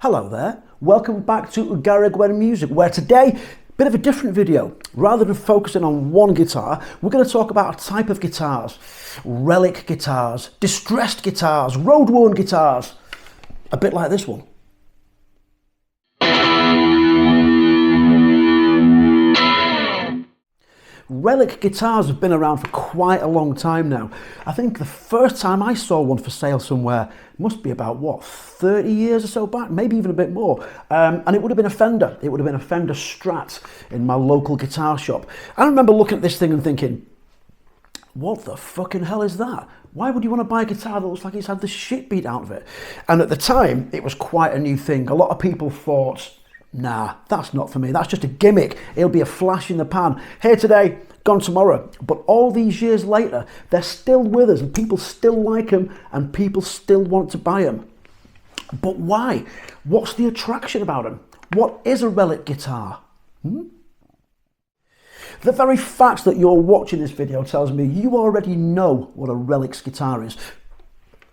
Hello there, welcome back to Garage Music, where today, bit of a different video. Rather than focusing on one guitar, we're going to talk about a type of guitars. Relic guitars, distressed guitars, road-worn guitars. A bit like this one. Relic guitars have been around for quite a long time now. I think the first time I saw one for sale somewhere must be about, what, 30 years or so back, maybe even a bit more. And it would have been a Fender. It would have been a Fender Strat in my local guitar shop. I remember looking at this thing and thinking, what the fucking hell is that? Why would you want to buy a guitar that looks like it's had the shit beat out of it? And at the time, it was quite a new thing. A lot of people thought, nah, that's not for me. That's just a gimmick. It'll be a flash in the pan. Here today, gone tomorrow. But all these years later, they're still with us and people still like them and people still want to buy them. But why? What's the attraction about them? What is a Relic guitar? The very fact that you're watching this video tells me you already know what a Relic's guitar is.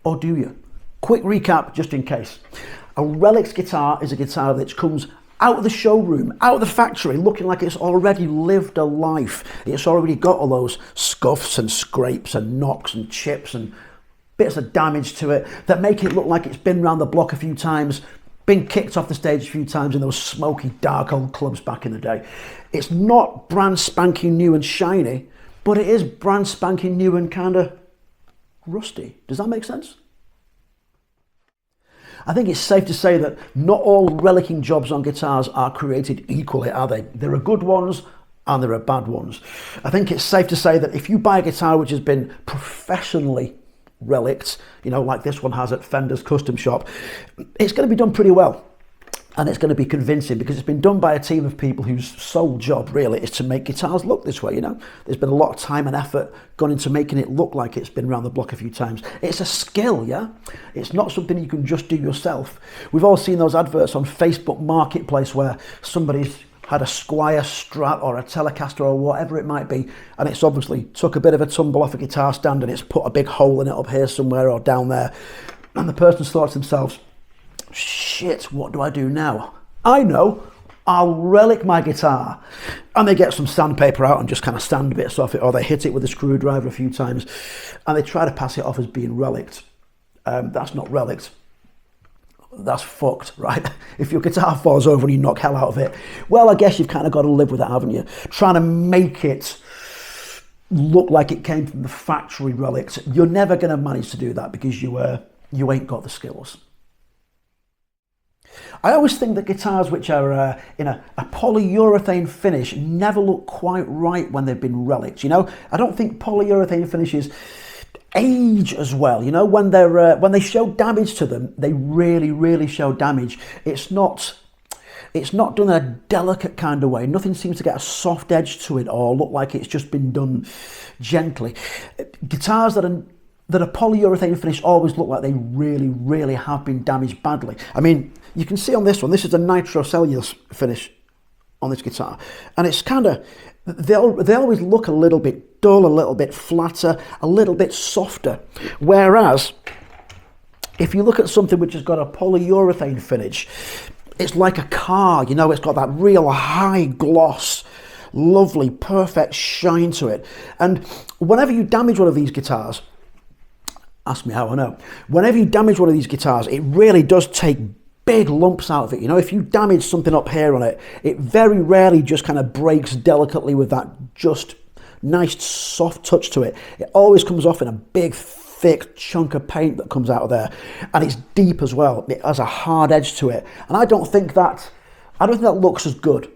Or do you? Quick recap, just in case. A Relic's guitar is a guitar that comes out of the showroom, out of the factory, looking like it's already lived a life. It's already got all those scuffs and scrapes and knocks and chips and bits of damage to it that make it look like it's been around the block a few times, been kicked off the stage a few times in those smoky, dark old clubs back in the day. It's not brand spanking new and shiny, but it is brand spanking new and kind of rusty. Does that make sense? I think it's safe to say that not all relicking jobs on guitars are created equally, are they? There are good ones and there are bad ones. I think it's safe to say that if you buy a guitar which has been professionally relicked, you know, like this one has at Fender's custom shop, it's going to be done pretty well. And it's going to be convincing because it's been done by a team of people whose sole job really is to make guitars look this way, you know. There's been a lot of time and effort gone into making it look like it's been around the block a few times. It's a skill, yeah? It's not something you can just do yourself. We've all seen those adverts on Facebook Marketplace where somebody's had a Squire Strat or a Telecaster or whatever it might be, and it's obviously took a bit of a tumble off a guitar stand and it's put a big hole in it up here somewhere or down there. And the person's thought to themselves, shit, what do I do now? I know, I'll relic my guitar. And they get some sandpaper out and just kind of sand bits off it, or they hit it with a screwdriver a few times and they try to pass it off as being relicked. That's not relicked. That's fucked, right? If your guitar falls over and you knock hell out of it, well, I guess you've kind of got to live with that, haven't you? Trying to make it look like it came from the factory relics. You're never going to manage to do that because you ain't got the skills. I always think that guitars which are in a polyurethane finish never look quite right when they've been relicked. You know, I don't think polyurethane finishes age as well. You know, when they show damage to them, they really show damage. It's not done in a delicate kind of way. Nothing seems to get a soft edge to it or look like it's just been done gently. Guitars that are polyurethane finish always look like they really have been damaged badly. I mean, you can see on this one, this is a nitrocellulose finish on this guitar, and it's kind of, they always look a little bit dull, a little bit flatter, a little bit softer. Whereas, if you look at something which has got a polyurethane finish, it's like a car, you know, it's got that real high gloss, lovely, perfect shine to it. And whenever you damage one of these guitars, ask me how I know. Whenever you damage one of these guitars, it really does take big lumps out of it. You know, if you damage something up here on it, it very rarely just kind of breaks delicately with that just nice soft touch to it. It always comes off in a big, thick chunk of paint that comes out of there. And it's deep as well. It has a hard edge to it. And I don't think that looks as good.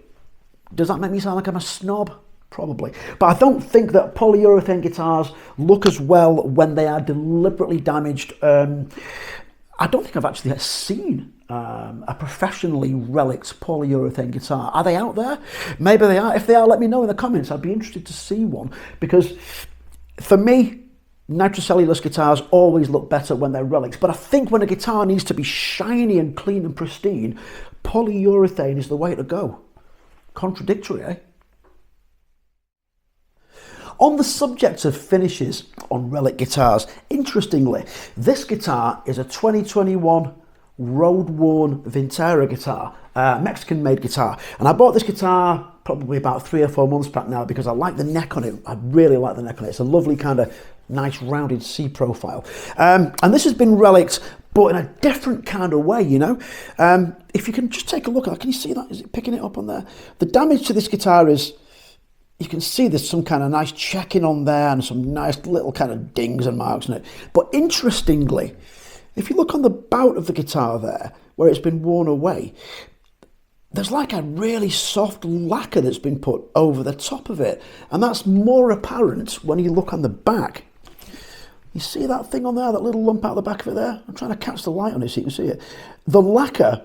Does that make me sound like I'm a snob? Probably. But I don't think that polyurethane guitars look as well when they are deliberately damaged. I don't think I've actually seen a professionally relicked polyurethane guitar. Are they out there? Maybe they are. If they are, let me know in the comments. I'd be interested to see one, because for me, nitrocellulose guitars always look better when they're relics. But I think when a guitar needs to be shiny and clean and pristine, polyurethane is the way to go. Contradictory, eh? On the subject of finishes on Relic guitars, interestingly, this guitar is a 2021 road-worn Vintera guitar, Mexican-made guitar. And I bought this guitar probably about 3 or 4 months back now because I like the neck on it. I really like the neck on it. It's a lovely kind of nice rounded C profile. And this has been relics, but in a different kind of way, you know. If you can just take a look at it, can you see that? Is it picking it up on there? The damage to this guitar is, you can see there's some kind of nice checking on there and some nice little kind of dings and marks on it. But interestingly, if you look on the bout of the guitar there, where it's been worn away, there's like a really soft lacquer that's been put over the top of it. And that's more apparent when you look on the back. You see that thing on there, that little lump out the back of it there? I'm trying to catch the light on it so you can see it. The lacquer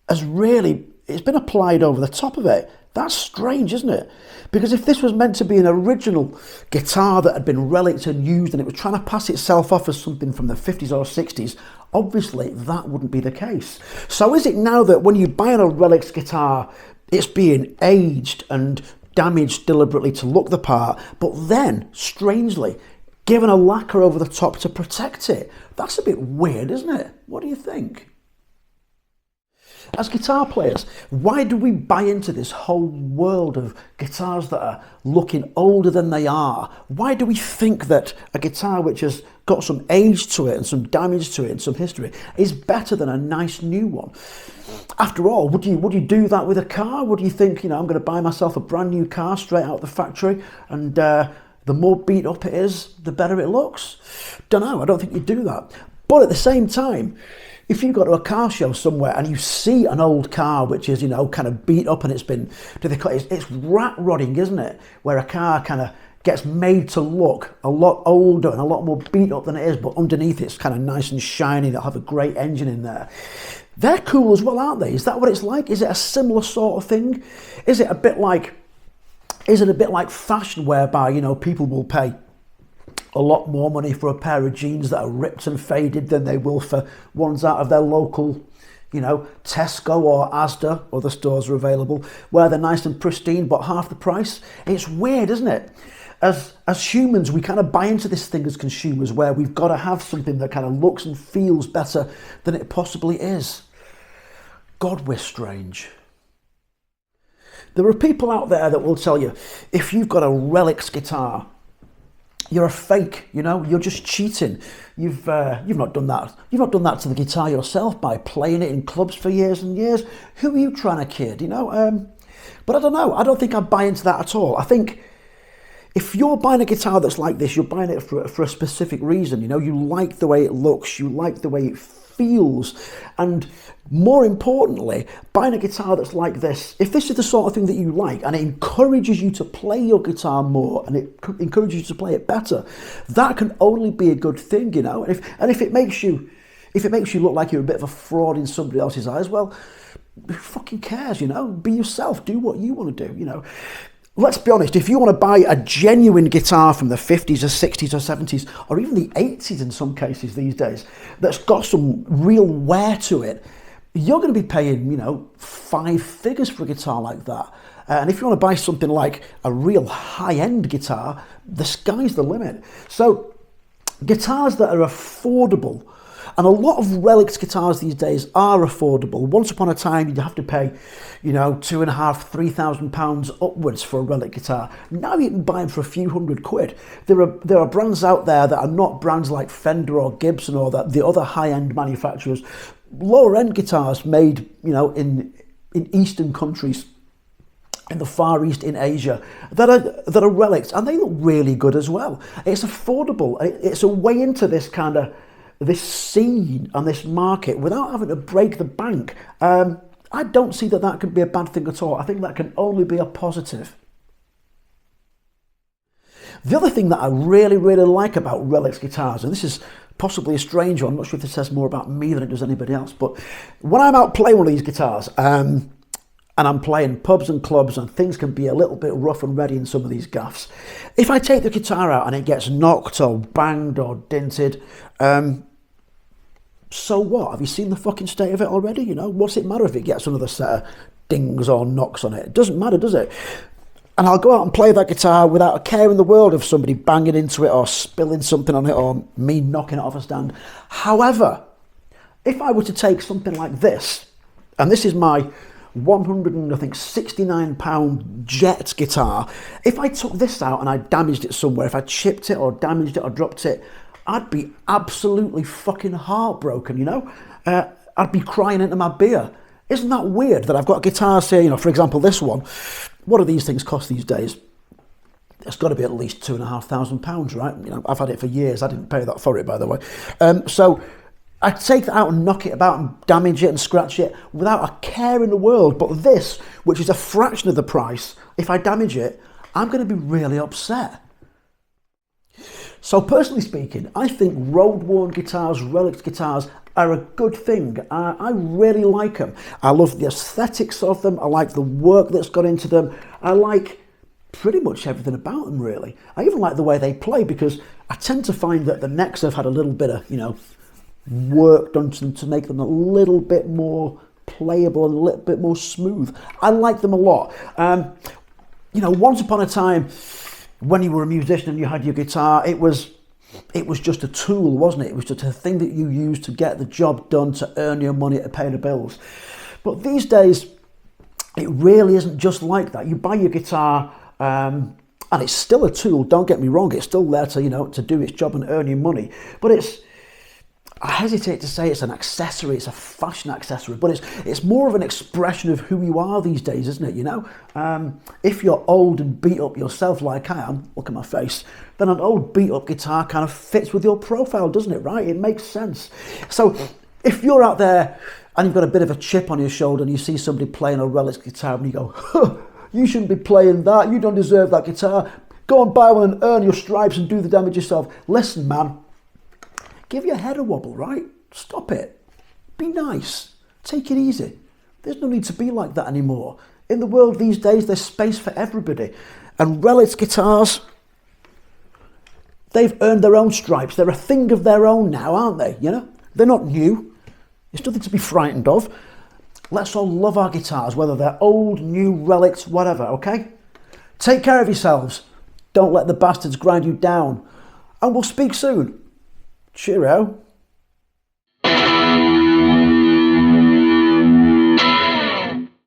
has really, it's been applied over the top of it. That's strange, isn't it? Because if this was meant to be an original guitar that had been relicked and used and it was trying to pass itself off as something from the 50s or 60s, obviously that wouldn't be the case. So is it now that when you buy a relics guitar, it's being aged and damaged deliberately to look the part, but then, strangely, given a lacquer over the top to protect it? That's a bit weird, isn't it? What do you think? As guitar players, why do we buy into this whole world of guitars that are looking older than they are? Why do we think that a guitar which has got some age to it and some damage to it and some history is better than a nice new one? After all, would you do that with a car? Would you think, you know, I'm going to buy myself a brand new car straight out the factory and the more beat up it is, the better it looks? Don't know, I don't think you'd do that. But at the same time, if you go to a car show somewhere and you see an old car which is, you know, kind of beat up and it's been, it's rat rodding, isn't it? Where a car kind of gets made to look a lot older and a lot more beat up than it is, but underneath it's kind of nice and shiny, they'll have a great engine in there. They're cool as well, aren't they? Is that what it's like? Is it a similar sort of thing? Is it a bit like fashion whereby, you know, people will pay a lot more money for a pair of jeans that are ripped and faded than they will for ones out of their local, you know, Tesco or Asda, other stores are available, where they're nice and pristine but half the price? It's weird, isn't it? As humans, we kind of buy into this thing as consumers where we've got to have something that kind of looks and feels better than it possibly is. God, we're strange. There are people out there that will tell you, if you've got a Relics guitar, you're a fake, you know, you're just cheating. You've not done that. You've not done that to the guitar yourself by playing it in clubs for years and years. Who are you trying to kid, you know? But I don't know. I don't think I buy into that at all. I think if you're buying a guitar that's like this, you're buying it for a specific reason. You know, you like the way it looks, you like the way it feels, and more importantly, buying a guitar that's like this, if this is the sort of thing that you like and it encourages you to play your guitar more and it encourages you to play it better, that can only be a good thing, you know. And if it makes you look like you're a bit of a fraud in somebody else's eyes, well, who fucking cares, you know? Be yourself, do what you want to do, you know. Let's be honest, if you want to buy a genuine guitar from the 50s or 60s or 70s, or even the 80s in some cases these days, that's got some real wear to it, you're going to be paying, you know, 5 figures for a guitar like that. And if you want to buy something like a real high-end guitar, the sky's the limit. So guitars that are affordable, and a lot of Relics guitars these days are affordable. Once upon a time, you'd have to pay, you know, £2,500, £3,000 upwards for a Relic guitar. Now you can buy them for a few £100. There are brands out there that are not brands like Fender or Gibson or the other high-end manufacturers. Lower-end guitars made, you know, in Eastern countries, in the Far East, in Asia, that are Relics, and they look really good as well. It's affordable. It's a way into this kind of this scene and this market without having to break the bank. I don't see that can be a bad thing at all. I think that can only be a positive. The other thing that I really, really like about Relics guitars, and this is possibly a strange one, I'm not sure if this says more about me than it does anybody else, but when I'm out playing one of these guitars, and I'm playing pubs and clubs and things can be a little bit rough and ready in some of these gaffs, if I take the guitar out and it gets knocked or banged or dented, so what? Have you seen the fucking state of it already? You know, what's it matter if it gets another set of dings or knocks on it? It doesn't matter, does it? And I'll go out and play that guitar without a care in the world of somebody banging into it or spilling something on it or me knocking it off a stand. However, if I were to take something like this, and this is my £169 Jet guitar, if I took this out and I damaged it somewhere, if I chipped it or damaged it or dropped it, I'd be absolutely fucking heartbroken, you know? I'd be crying into my beer. Isn't that weird that I've got guitars here, you know, for example, this one. What do these things cost these days? It's got to be at least £2,500, right? You know, I've had it for years. I didn't pay that for it, by the way. So I'd take that out and knock it about and damage it and scratch it without a care in the world. But this, which is a fraction of the price, if I damage it, I'm going to be really upset. So personally speaking, I think road-worn guitars, Relic guitars, are a good thing. I really like them. I love the aesthetics of them. I like the work that's gone into them. I like pretty much everything about them, really. I even like the way they play, because I tend to find that the necks have had a little bit of, you know, work done to them to make them a little bit more playable and a little bit more smooth. I like them a lot. You know, once upon a time, when you were a musician and you had your guitar, it was just a tool, wasn't it? It was just a thing that you used to get the job done, to earn your money, to pay the bills. But these days, it really isn't just like that. You buy your guitar, and it's still a tool, don't get me wrong. It's still there to, you know, to do its job and earn you money. But I hesitate to say it's an accessory, it's a fashion accessory, but it's more of an expression of who you are these days, isn't it, you know? If you're old and beat up yourself like I am, look at my face, then an old beat up guitar kind of fits with your profile, doesn't it, right? It makes sense. So if you're out there and you've got a bit of a chip on your shoulder and you see somebody playing a Relic guitar and you go, huh, you shouldn't be playing that, you don't deserve that guitar, go and buy one and earn your stripes and do the damage yourself. Listen, man, give your head a wobble, right? Stop it. Be nice. Take it easy. There's no need to be like that anymore. In the world these days, there's space for everybody. And Relic guitars, they've earned their own stripes. They're a thing of their own now, aren't they? You know? They're not new. It's nothing to be frightened of. Let's all love our guitars, whether they're old, new, relics, whatever, okay? Take care of yourselves. Don't let the bastards grind you down. And we'll speak soon. Cheerio.